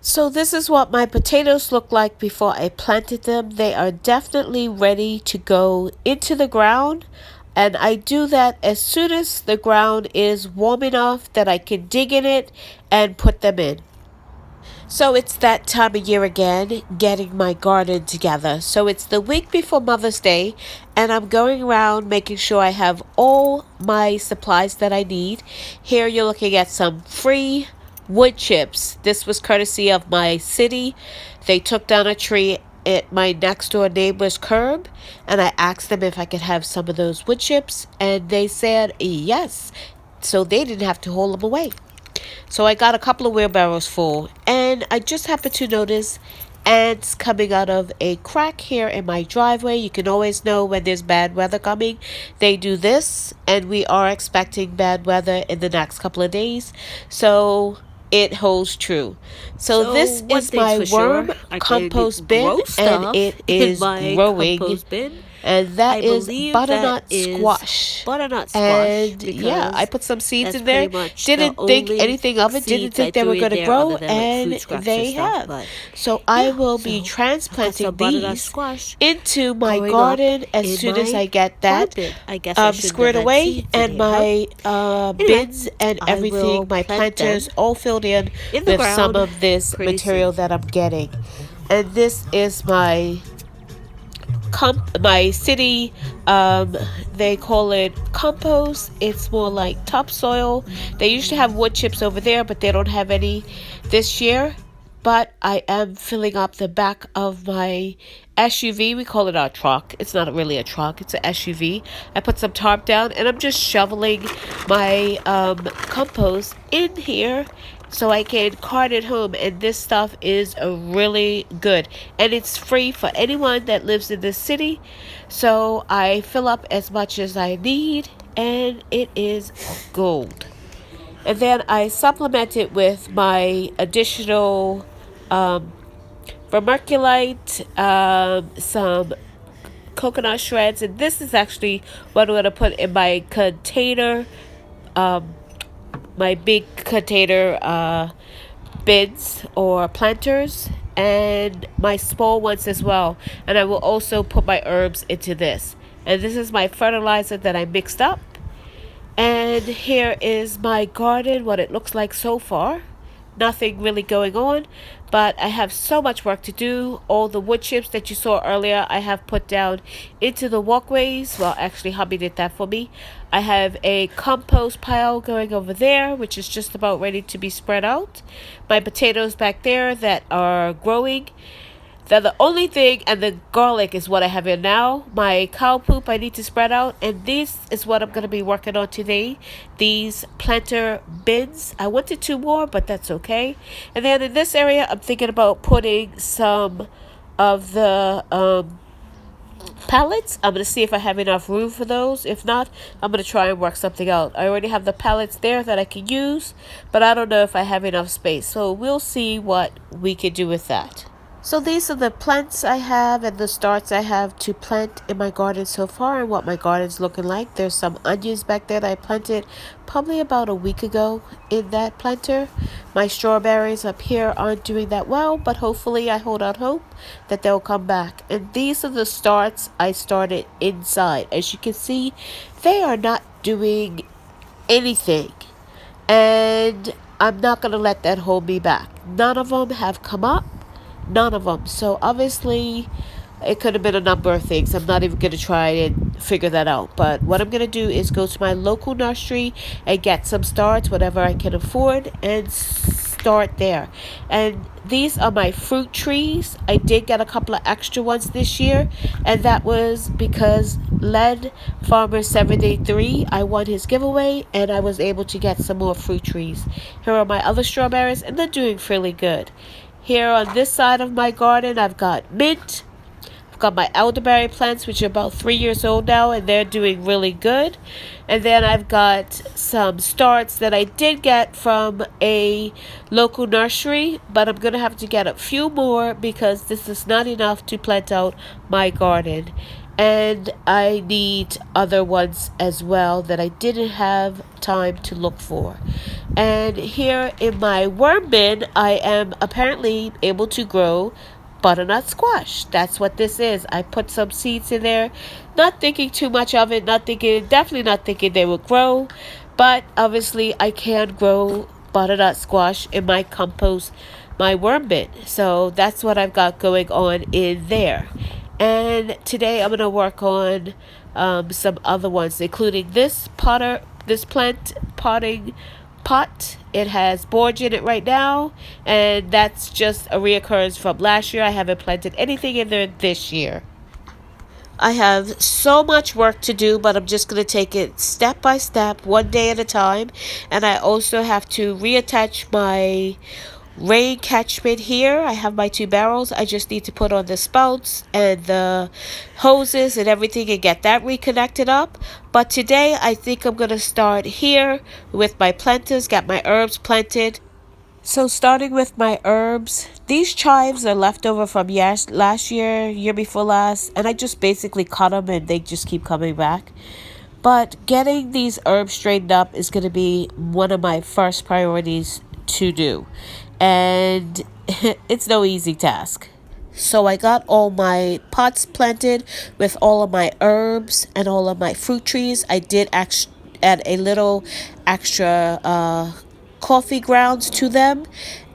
So this is what my potatoes look like before I planted them. They are definitely ready to go into the ground. And I do that as soon as the ground is warm enough that I can dig in it and put them in. So it's that time of year again, getting my garden together. So it's the week before Mother's Day, and I'm going around making sure I have all my supplies that I need. Here you're looking at some free wood chips. This was courtesy of my city. They took down a tree at my next door neighbor's curb, and I asked them if I could have some of those wood chips, and they said yes. So they didn't have to haul them away. So I got a couple of wheelbarrows full, and I just happened to notice ants coming out of a crack here in my driveway. You can always know when there's bad weather coming. They do this, and we are expecting bad weather in the next couple of days. So it holds true. So this is my worm compost bin, and it is growing. And that is butternut squash. And yeah, I put some seeds in there. Didn't think anything of it. Didn't think they were going to grow, and they have. So I will be transplanting these into my garden as soon as I get that squared away, and my bins and everything, my planters all filled in with some of this material that I'm getting. And this is my city, they call it compost. It's more like topsoil. They used to have wood chips over there, but they don't have any this year. But I am filling up the back of my SUV. We call it our truck. It's not really a truck, it's an SUV. I put some tarp down, and I'm just shoveling my compost in here so I can cart it home. And this stuff is really good, and it's free for anyone that lives in this city. So I fill up as much as I need, and it is gold. And then I supplement it with my additional vermiculite, some coconut shreds, and this is actually what I'm going to put in my container, my big container bins or planters, and my small ones as well. And I will also put my herbs into this. And this is my fertilizer that I mixed up. And here is my garden, what it looks like so far. Nothing really going on, but I have so much work to do. All the wood chips that you saw earlier, I have put down into the walkways. Well, actually, hubby did that for me. I have a compost pile going over there, which is just about ready to be spread out. My potatoes back there that are growing. They're the only thing, and the garlic is what I have in now. My cow poop I need to spread out, and this is what I'm going to be working on today. These planter bins. I wanted 2 more, but that's okay. And then in this area, I'm thinking about putting some of the pallets. I'm going to see if I have enough room for those. If not, I'm going to try and work something out. I already have the pallets there that I can use, but I don't know if I have enough space. So we'll see what we can do with that. So these are the plants I have and the starts I have to plant in my garden so far, and what my garden's looking like. There's some onions back there that I planted probably about a week ago in that planter. My strawberries up here aren't doing that well, but hopefully I hold out hope that they'll come back. And these are the starts I started inside. As you can see, they are not doing anything, and I'm not going to let that hold me back. None of them have come up. None of them. So obviously it could have been a number of things. I'm not even going to try and figure that out. But what I'm going to do is go to my local nursery and get some starts, whatever I can afford, and start there. And these are my fruit trees. I did get a couple of extra ones this year, and that was because Lead Farmer 783, I won his giveaway, and I was able to get some more fruit trees. Here are my other strawberries, and they're doing fairly good. Here on this side of my garden, I've got mint. I've got my elderberry plants, which are about 3 years old now, and they're doing really good. And then I've got some starts that I did get from a local nursery, but I'm going to have to get a few more because this is not enough to plant out my garden. And I need other ones as well that I didn't have time to look for. And here in my worm bin, I am apparently able to grow butternut squash. That's what this is. I put some seeds in there, not thinking too much of it, definitely not thinking they would grow. But obviously, I can grow butternut squash in my compost, my worm bin. So that's what I've got going on in there. And today I'm going to work on some other ones, including this plant potting pot. It has borage in it right now, and that's just a reoccurrence from last year. I haven't planted anything in there this year. I have so much work to do, but I'm just going to take it step by step, one day at a time. And I also have to reattach my rain catchment here. I have my 2 barrels. I just need to put on the spouts and the hoses and everything and get that reconnected up. But today I think I'm going to start here with my planters, get my herbs planted. So starting with my herbs, these chives are left over from last year, year before last, and I just basically cut them and they just keep coming back. But getting these herbs straightened up is going to be one of my first priorities to do. And it's no easy task. So I got all my pots planted with all of my herbs and all of my fruit trees. I did add a little extra coffee grounds to them,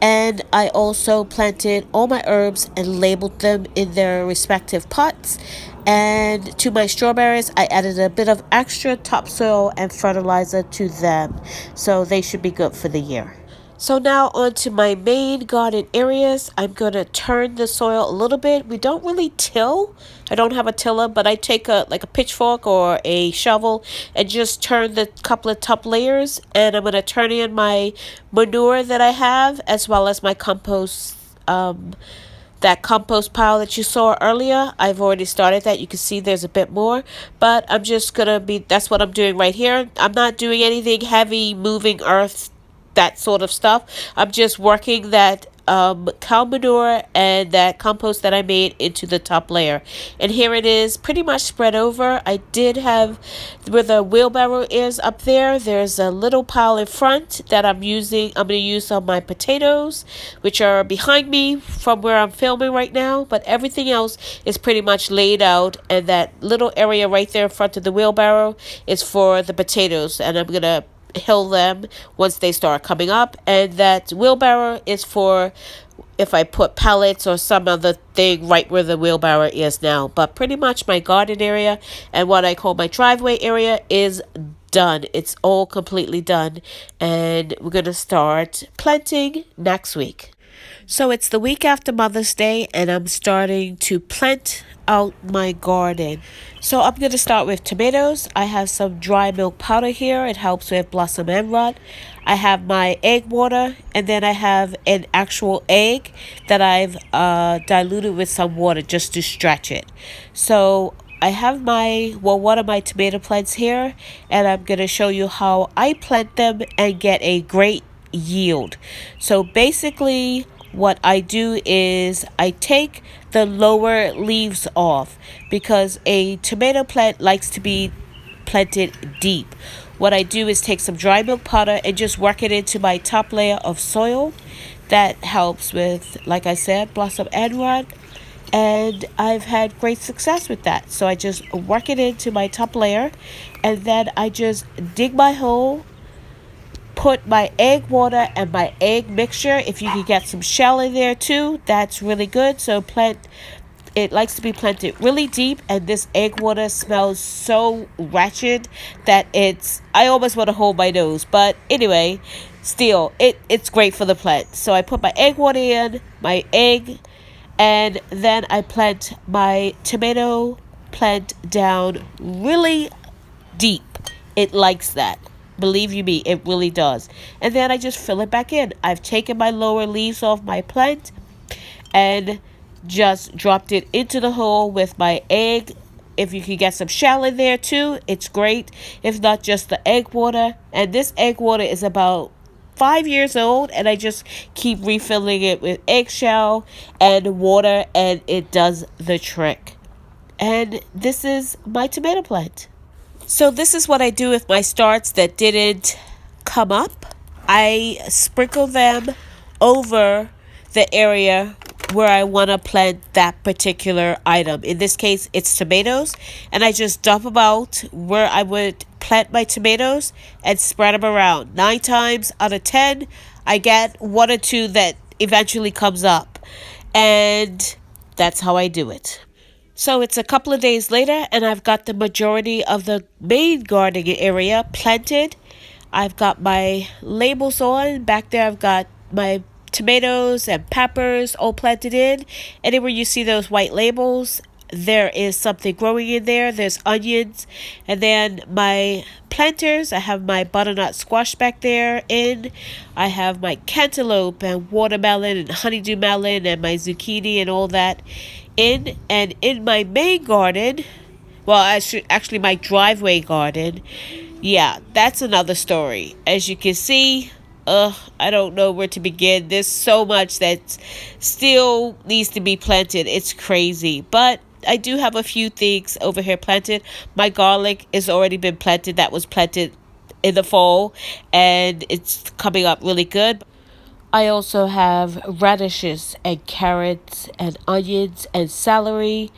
and I also planted all my herbs and labeled them in their respective pots. And to my strawberries, I added a bit of extra topsoil and fertilizer to them, so they should be good for the year. So now onto my main garden areas. I'm going to turn the soil a little bit. We don't really till. I don't have a tiller, but I take a pitchfork or a shovel and just turn the couple of top layers. And I'm going to turn in my manure that I have, as well as my compost, that compost pile that you saw earlier. I've already started that. You can see there's a bit more, but I'm just gonna that's what I'm doing right here. I'm not doing anything heavy, moving earth, that sort of stuff. I'm just working that cow manure and that compost that I made into the top layer. And here it is, pretty much spread over. I did have, where the wheelbarrow is up there, there's a little pile in front that I'm going to use on my potatoes, which are behind me from where I'm filming right now. But everything else is pretty much laid out. And that little area right there in front of the wheelbarrow is for the potatoes. And I'm going to hill them once they start coming up, and that wheelbarrow is for if I put pellets or some other thing right where the wheelbarrow is now. But pretty much my garden area and what I call my driveway area is done. It's all completely done, and we're gonna start planting next week. So it's the week after Mother's Day, and I'm starting to plant out my garden. So I'm going to start with tomatoes. I have some dry milk powder here. It helps with blossom end rot. I have my egg water, and then I have an actual egg that I've diluted with some water just to stretch it. So I have one of my tomato plants here, and I'm going to show you how I plant them and get a great yield. So basically, what I do is I take the lower leaves off, because a tomato plant likes to be planted deep. What I do is take some dry milk powder and just work it into my top layer of soil. That helps with, like I said, blossom end rot, and I've had great success with that. So I just work it into my top layer, and then I just dig my hole, put my egg water and my egg mixture. If you can get some shell in there too, that's really good. So it likes to be planted really deep, and this egg water smells so wretched that I almost want to hold my nose. But anyway, still, it's great for the plant. So I put my egg water in, my egg, and then I plant my tomato plant down really deep. It likes that. Believe you me, it really does. And then I just fill it back in. I've taken my lower leaves off my plant and just dropped it into the hole with my egg. If you can get some shell in there too, it's great. If not, just the egg water. And this egg water is about 5 years old, and I just keep refilling it with eggshell and water, and it does the trick. And this is my tomato plant. So this is what I do with my starts that didn't come up. I sprinkle them over the area where I want to plant that particular item. In this case, it's tomatoes. And I just dump them out where I would plant my tomatoes and spread them around. 9 times out of 10, I get 1 or 2 that eventually comes up. And that's how I do it. So it's a couple of days later, and I've got the majority of the main gardening area planted. I've got my labels on. Back there, I've got my tomatoes and peppers all planted in. Anywhere you see those white labels, there is something growing in there. There's onions. And then my planters, I have my butternut squash back there in. I have my cantaloupe and watermelon and honeydew melon and my zucchini and all that in. And in my main garden, well, actually my driveway garden, yeah, that's another story. As you can see, I don't know where to begin. There's so much that still needs to be planted. It's crazy. But I do have a few things over here planted. My garlic has already been planted. That was planted in the fall, and it's coming up really good. I also have radishes and carrots and onions and celery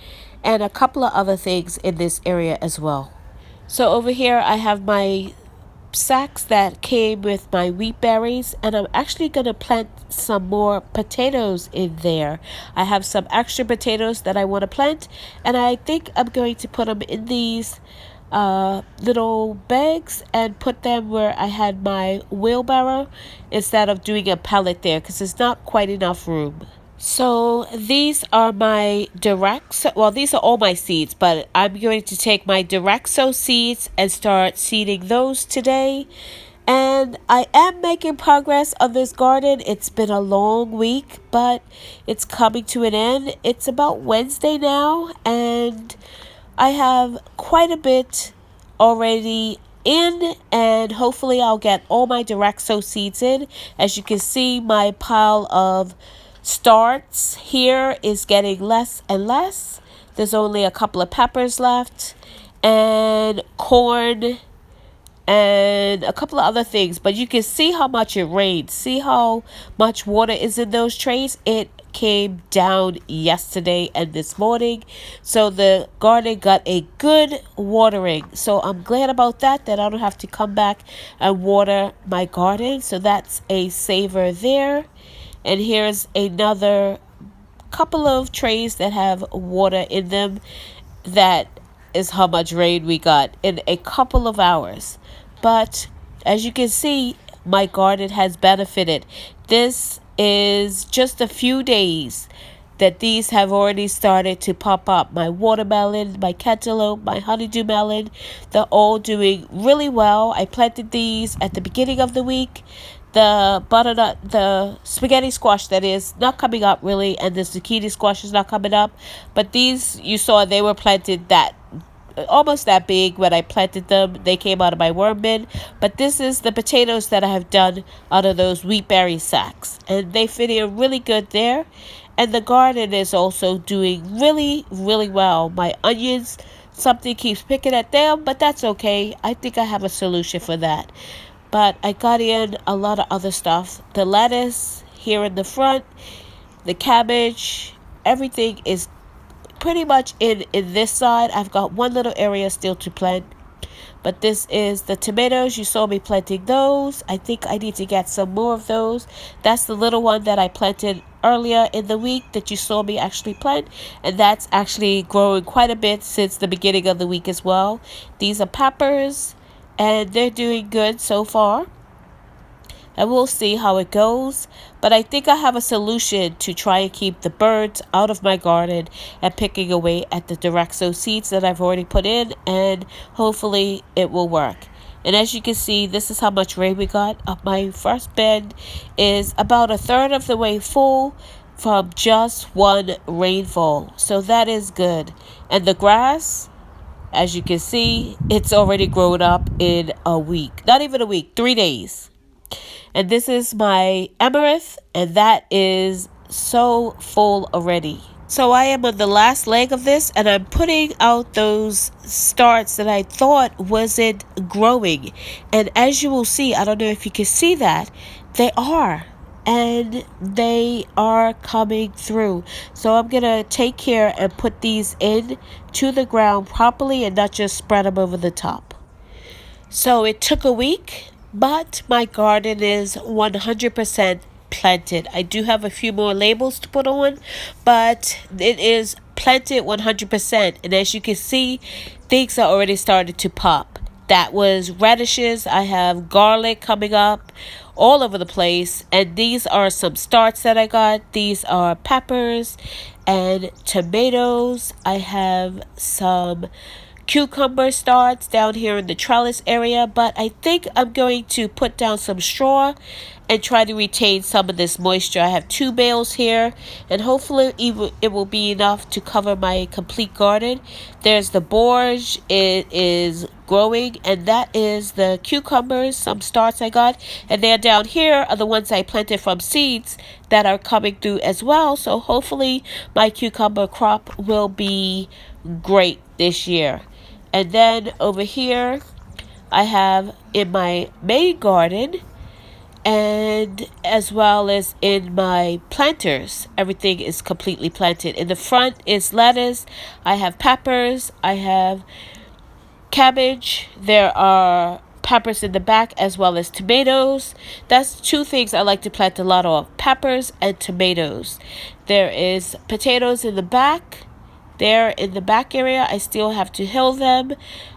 and a couple of other things in this area as well. So over here I have my sacks that came with my wheat berries, and I'm actually going to plant some more potatoes in there. I have some extra potatoes that I want to plant, and I think I'm going to put them in these little bags and put them where I had my wheelbarrow instead of doing a pallet there because there's not quite enough room. So these are my these are all my seeds, but I'm going to take my direct sow seeds and start seeding those today. And I am making progress on this garden. It's been a long week, but it's coming to an end. It's about Wednesday now, and I have quite a bit already in, and hopefully I'll get all my direct sow seeds in. As you can see, my pile of starts here is getting less and less. There's only a couple of peppers left and corn and a couple of other things, but you can see how much it rained. See how much water is in those trays. It came down yesterday and this morning, so the garden got a good watering. So I'm glad about that I don't have to come back and water my garden. So that's a saver there. And here's another couple of trays that have water in them. That is how much rain we got in a couple of hours. But as you can see, my garden has benefited. This is just a few days that these have already started to pop up. My watermelon, my cantaloupe, my honeydew melon, they're all doing really well. I planted these at the beginning of the week. The butternut, the spaghetti squash, that is, not coming up really, and the zucchini squash is not coming up. But these, you saw, they were planted almost that big when I planted them. They came out of my worm bin. But this is the potatoes that I have done out of those wheat berry sacks, and they fit in really good there. And the garden is also doing really, really well. My onions, something keeps picking at them, but that's okay. I think I have a solution for that. But I got in a lot of other stuff. The lettuce here in the front, the cabbage, everything is pretty much in this side. I've got one little area still to plant. But this is the tomatoes. You saw me planting those. I think I need to get some more of those. That's the little one that I planted earlier in the week that you saw me actually plant. And that's actually growing quite a bit since the beginning of the week as well. These are peppers, and they're doing good so far. And we'll see how it goes. But I think I have a solution to try and keep the birds out of my garden and picking away at the direct sow seeds that I've already put in. And hopefully it will work. And as you can see, this is how much rain we got. My first bed is about a third of the way full from just one rainfall. So that is good. And the grass, as you can see, it's already grown up in a week. Not even a week, 3 days. And this is my amaranth, and that is so full already. So I am on the last leg of this, and I'm putting out those starts that I thought wasn't growing. And as you will see, I don't know if you can see that, they are. And they are coming through. So I'm going to take care and put these in to the ground properly and not just spread them over the top. So it took a week, but my garden is 100% planted. I do have a few more labels to put on, but it is planted 100%. And as you can see, things are already started to pop. That was radishes. I have garlic coming up all over the place. And these are some starts that I got. These are peppers and tomatoes. I have some cucumber starts down here in the trellis area, but I think I'm going to put down some straw and try to retain some of this moisture. I have 2 bales here, and hopefully it will be enough to cover my complete garden. There's the borage, it is growing, and that is the cucumbers, some starts I got, and then down here are the ones I planted from seeds that are coming through as well. So hopefully my cucumber crop will be great this year. And then over here I have in my main garden, and as well as in my planters, everything is completely planted. In the front is lettuce, I have peppers, I have cabbage, there are peppers in the back as well as tomatoes. That's 2 things I like to plant a lot of, peppers and tomatoes. There is potatoes in the back. There in the back area, I still have to hill them.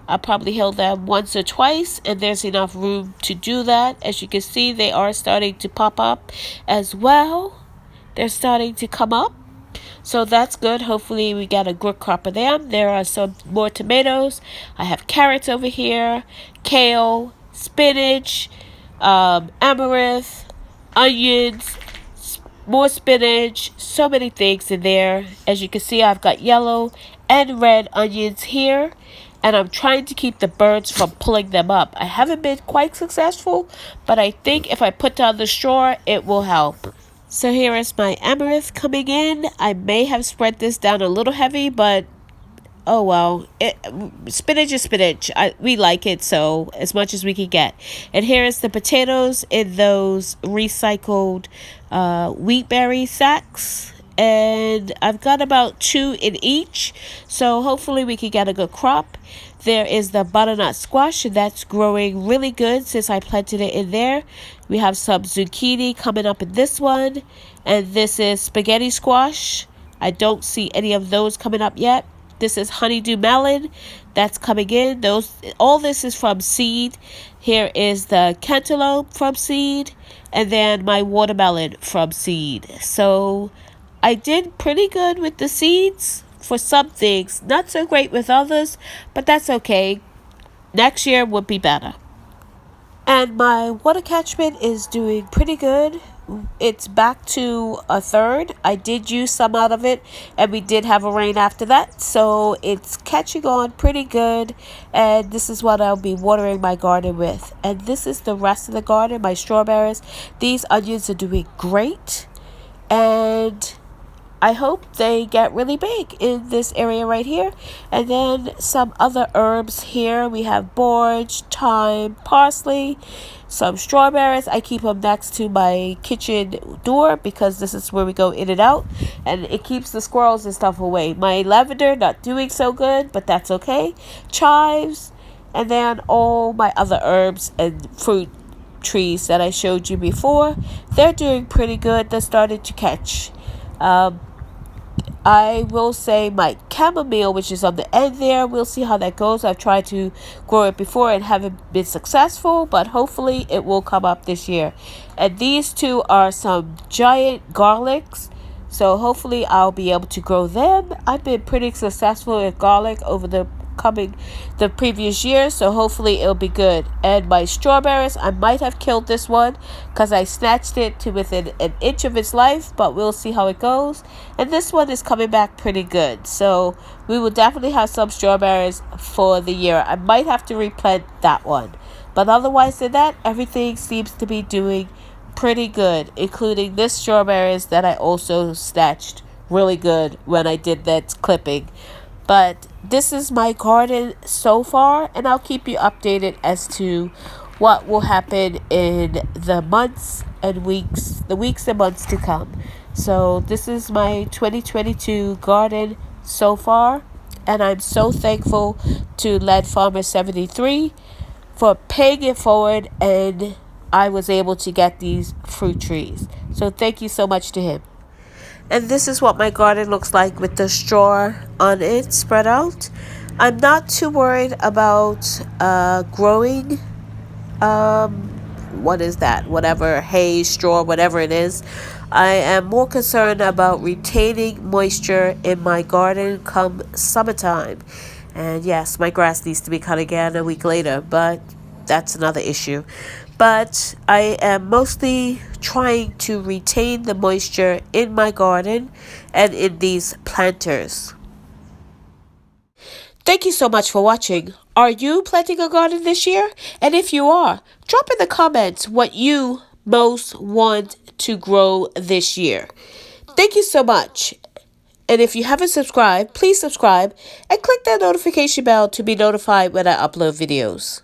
I'll probably hill them once or twice, and there's enough room to do that. As you can see, they are starting to pop up as well. They're starting to come up. So that's good. Hopefully we get a good crop of them. There are some more tomatoes. I have carrots over here, kale, spinach, amaranth, onions, more spinach, so many things in there. As you can see, I've got yellow and red onions here, and I'm trying to keep the birds from pulling them up. I haven't been quite successful, but I think if I put down the straw, it will help. So here is my amaranth coming in. I may have spread this down a little heavy, but oh well, spinach is spinach. We like it, so as much as we can get. And here is the potatoes in those recycled wheat berry sacks. And I've got about 2 in each, so hopefully we can get a good crop. There is the butternut squash, and that's growing really good since I planted it in there. We have some zucchini coming up in this one, and this is spaghetti squash. I don't see any of those coming up yet. This is honeydew melon that's coming in. All this is from seed. Here is the cantaloupe from seed, and then my watermelon from seed. So I did pretty good with the seeds for some things. Not so great with others, but that's okay. Next year would be better. And my water catchment is doing pretty good. It's back to a third. I did use some out of it, and we did have a rain after that, so it's catching on pretty good. And this is what I'll be watering my garden with. And this is the rest of the garden, my strawberries. These onions are doing great, and I hope they get really big in this area right here. And then some other herbs here. We have borage, thyme, parsley, some strawberries. I keep them next to my kitchen door because this is where we go in and out, and it keeps the squirrels and stuff away. My lavender not doing so good, but that's okay. Chives, and then all my other herbs and fruit trees that I showed you before. They're doing pretty good. They're starting to catch. I will say my chamomile, which is on the end there, we'll see how that goes. I've tried to grow it before and haven't been successful, but hopefully it will come up this year. And these 2 are some giant garlics, so hopefully I'll be able to grow them. I've been pretty successful with garlic over the previous year, so hopefully it'll be good. And my strawberries, I might have killed this one because I snatched it to within an inch of its life, but we'll see how it goes. And this one is coming back pretty good, so we will definitely have some strawberries for the year. I might have to replant that one, but otherwise than that, everything seems to be doing pretty good, including this strawberries that I also snatched really good when I did that clipping. But this is my garden so far, and I'll keep you updated as to what will happen in the months and weeks and months to come. So this is my 2022 garden so far, and I'm so thankful to Lead Farmer 73 for paying it forward, and I was able to get these fruit trees. So thank you so much to him. And this is what my garden looks like with the straw on it spread out. I'm not too worried about growing what is that, whatever, hay, straw, whatever it is. I am more concerned about retaining moisture in my garden come summertime. And yes, my grass needs to be cut again a week later, but that's another issue. But I am mostly trying to retain the moisture in my garden and in these planters. Thank you so much for watching. Are you planting a garden this year? And if you are, drop in the comments what you most want to grow this year. Thank you so much. And if you haven't subscribed, please subscribe and click that notification bell to be notified when I upload videos.